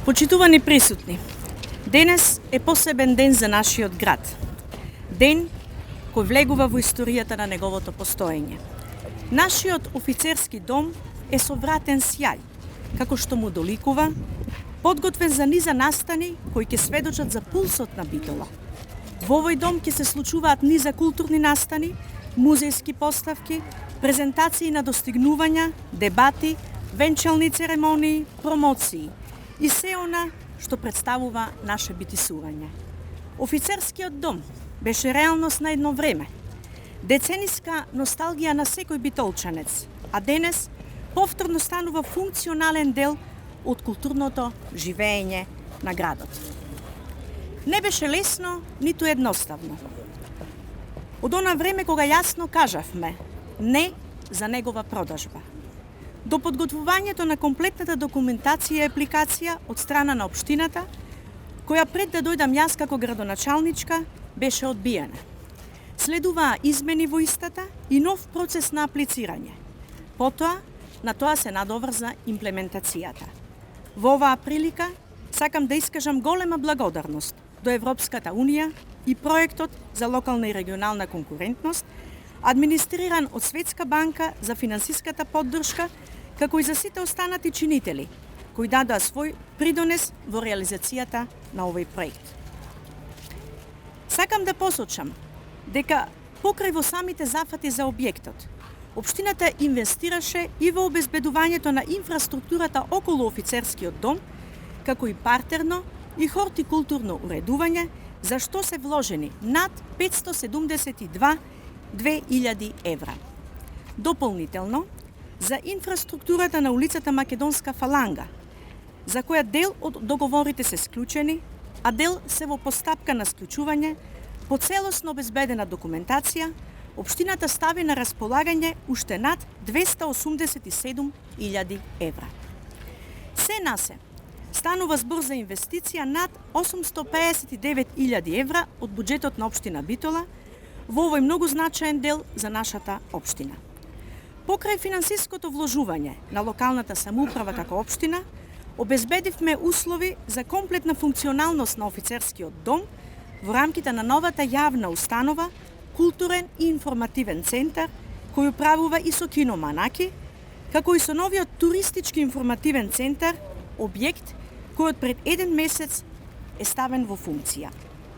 Почитувани присутни, денес е посебен ден за нашиот град. Ден кој влегува во историјата на неговото постоење. Нашиот офицерски дом е со вратен сјај, како што му доликува, подготвен за низа настани кои ќе сведочат за пулсот на Битола. Во овој дом ќе се случуваат низа културни настани, музејски поставки, презентации на достигнувања, дебати, венчални церемонии, промоции и се она што представува наше битисување. Офицерскиот дом беше реалност на едно време. Децениска носталгија на секој битолчанец, а денес повторно станува функционален дел од културното живење на градот. Не беше лесно, ниту едноставно. Од она време кога јасно кажавме не за негова продажба, до подготвувањето на комплетната документација и апликација од страна на општината, која пред да дојдам јас како градоначалничка беше одбиена. Следуваа измени во истата и нов процес на аплицирање. Потоа, на тоа се надоврза имплементацијата. Во оваа прилика сакам да искажам голема благодарност до Европската Унија и проектот за локална и регионална конкурентност, администриран од Светска банка за финансиската поддршка, како и за сите останати чинители, кои дадоа свој придонес во реализацијата на овој проект. Сакам да посочам дека покрај во самите зафати за објектот, општината инвестираше и во обезбедувањето на инфраструктурата околу офицерскиот дом, како и партерно и хортикултурно уредување, за што се вложени над 572.000 евра. Дополнително, за инфраструктурата на улицата Македонска фаланга, за која дел од договорите се склучени, а дел се во постапка на склучување, по целосно обезбедена документација, општината стави на располагање уште над 287.000 евра. Се на се, станува збор за инвестиција над 859.000 евра од буџетот на општина Битола во овој многу значаен дел за нашата општина. Покрај финансиското вложување на локалната самоуправа како општина, обезбедивме услови за комплетна функционалност на офицерскиот дом во рамките на новата јавна установа, културен и информативен центар, кој управува и со кино Манаки, како и со новиот туристички информативен центар, објект кој од пред еден месец е ставен во функција.